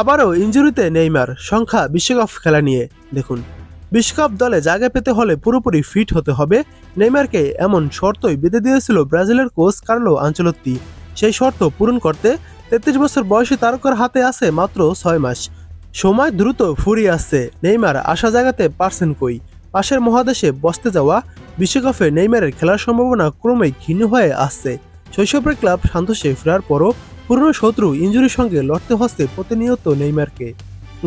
আবারও ইনজুরিতে নেইমার, সংখ্যা বিশ্বকাপ খেলা নিয়ে দেখুন। বিশ্বকাপ দলে জায়গা পেতে হলে পুরোপুরি ফিট হতে হবে। নেইমারকে এমন শর্তই বেঁধে দিয়েছিল ব্রাজিলের কোচ কার্লো আনচেলত্তি। সেই শর্ত পূরণ করতে 33 বছর বয়সী তারকার হাতে আছে মাত্র 6 মাস। সময় দ্রুত ফুরিয়ে আসছে, নেইমার আশা জাগাতে পারছেন কই। পাশের মহাদেশে বসতে যাওয়া বিশ্বকাপে নেইমারের খেলার সম্ভাবনা ক্রমেই ক্ষীণ হয়ে আসছে। শৈশবের ক্লাব সান্তোসে ফেরার পরও পুরনো শত্রু ইনজুরির সঙ্গে লড়তে হচ্ছে প্রতিনিয়ত নেইমারকে।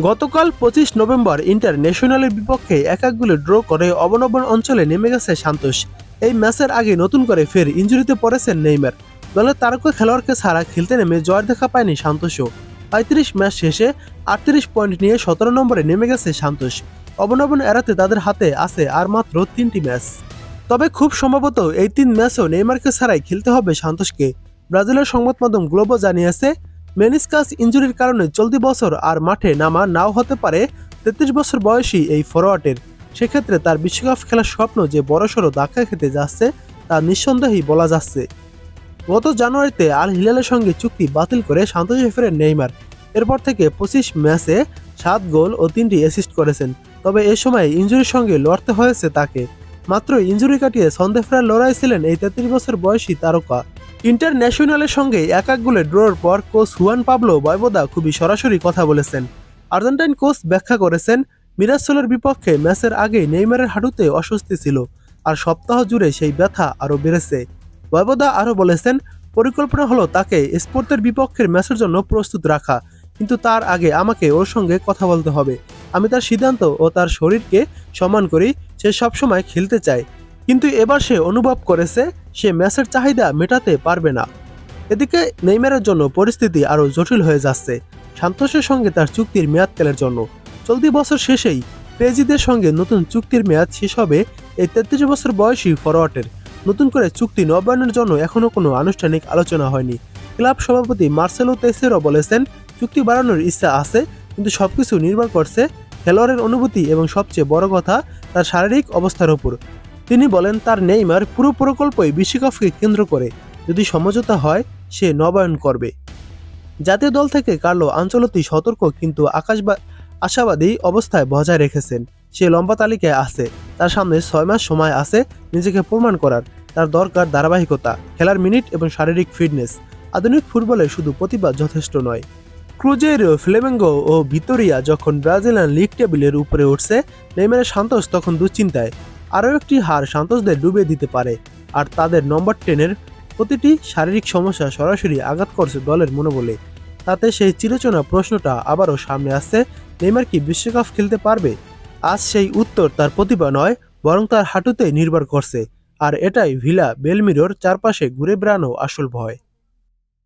গতকাল 25 নভেম্বর ইন্টারন্যাশনালের বিপক্ষে 1-1 গোলে ড্র করে অবনবন অঞ্চলে নেমে গেছে সান্তোস। এই ম্যাচের আগে নতুন করে ফের ইনজুরিতে পড়েছেন নেইমার। দলের তারকা খেলোয়াড়কে ছাড়া খেলতে নেমে জয়ের দেখা পায়নি সান্তোসও। 35 ম্যাচ শেষে 38 পয়েন্ট নিয়ে 17 নম্বরে নেমে গেছে সান্তোস। অবনবন এড়াতে তাদের হাতে আছে আর মাত্র 3টি ম্যাচ। তবে খুব সম্ভবত এই 3 ম্যাচও নেইমারকে ছাড়াই খেলতে হবে সান্তোসকে। ব্রাজিলের সংবাদ মাধ্যম গ্লোবো জানিয়েছে, মেনিসকাস ইনজুরির কারণে চলতি বছর আর মাঠে নামা নাও হতে পারে 33 বছর বয়সী এই ফরোয়ার্ডের। সেক্ষেত্রে তার বিশ্বকাপ খেলার স্বপ্ন যে বড়সড় ধাক্কা খেতে যাচ্ছে তা নিঃসন্দেহেই বলা যাচ্ছে। গত জানুয়ারিতে আল হিলালের সঙ্গে চুক্তি বাতিল করে সান্তোসে ফেরেন নেইমার। এরপর থেকে 25 ম্যাচে 7 গোল ও 3টি অ্যাসিস্ট করেছেন। তবে এ সময় ইনজুরির সঙ্গে লড়তে হয়েছে তাকে। মাত্র ইনজুরি কাটিয়ে ছন্দে ফেরার লড়াই ছিলেন এই 33 বছর বয়সী তারকা। ইন্টারন্যাশনালের সঙ্গে 1-1 গোলে ড্রর পর কোচ হুয়ান পাবলো বয়বোদা খুবই সরাসরি কথা বলেছেন। আর্জেন্টাইন কোচ ব্যাখ্যা করেছেন, মিরাসোলের বিপক্ষে ম্যাচের আগে নেইমারের হাঁটুতে অস্বস্তি ছিল, আর সপ্তাহ জুড়ে সেই ব্যথা আরও বেড়েছে। বয়বোদা আরও বলেছেন, পরিকল্পনা হলো তাকে স্পোর্টের বিপক্ষের ম্যাচের জন্য প্রস্তুত রাখা, কিন্তু তার আগে আমাকে ওর সঙ্গে কথা বলতে হবে। আমি তার সিদ্ধান্ত ও তার শরীরকে সম্মান করি। সে সবসময় খেলতে চায়, কিন্তু এবার সে অনুভব করেছে সে ম্যাচের চাহিদা মেটাতে পারবে না। এদিকে নেইমারের জন্য পরিস্থিতি আরও জটিল হয়ে যাচ্ছে। সান্তোসের সঙ্গে তার চুক্তির মেয়াদকালের জন্য চলতি বছর শেষেই পেজিদের সঙ্গে নতুন চুক্তির মেয়াদ শেষ হবে এই 33 বছর বয়সী ফরোয়ার্ডের। নতুন করে চুক্তি নবায়নের জন্য এখনও কোনো আনুষ্ঠানিক আলোচনা হয়নি। ক্লাব সভাপতি মার্সেলো তেসেরো বলেছেন, চুক্তি বাড়ানোর ইচ্ছা আছে, কিন্তু সবকিছু নির্ভর করছে খেলোয়াড়ের অনুভূতি এবং সবচেয়ে বড় কথা তার শারীরিক অবস্থার উপর। তিনি বলেন, তার নেইমার পুরো প্রকল্পই বিশ্বকাপকে কেন্দ্র করে। যদি সমঝোতা হয় সে নবায়ন করবে। জাতীয় দল থেকে কার্লো আনচেলত্তি সতর্ক কিন্তু আশাবাদী অবস্থায় বজায় রেখেছেন। সে লম্বা তালিকায় আছে, তার সামনে 6 মাস সময় আছে নিজেকে প্রমাণ করার। তার দরকার ধারাবাহিকতা, খেলার মিনিট এবং শারীরিক ফিটনেস। আধুনিক ফুটবলে শুধু প্রতিভা যথেষ্ট নয়। ক্রুজেইরো, ফ্লেমেঙ্গো ও ভিটোরিয়া যখন ব্রাজিলিয়ান লিগ টেবিলের উপরে উঠছে, নেইমারের সান্তোস তখন দুশ্চিন্তায়। আরও একটি হার সান্তোসদের ডুবে দিতে পারে, আর তাদের নম্বর 10-এর প্রতিটি শারীরিক সমস্যা সরাসরি আঘাত করছে দলের মনোবলে। তাতে সেই চিরচেনা প্রশ্নটা আবারও সামনে আসছে, নেইমার কি বিশ্বকাপ খেলতে পারবে? আজ সেই উত্তর তার প্রতিভা নয়, বরং তার হাঁটুতে নির্ভর করছে। আর এটাই ভিলা বেলমিরোর চারপাশে ঘুরে বেড়ানো আসল ভয়।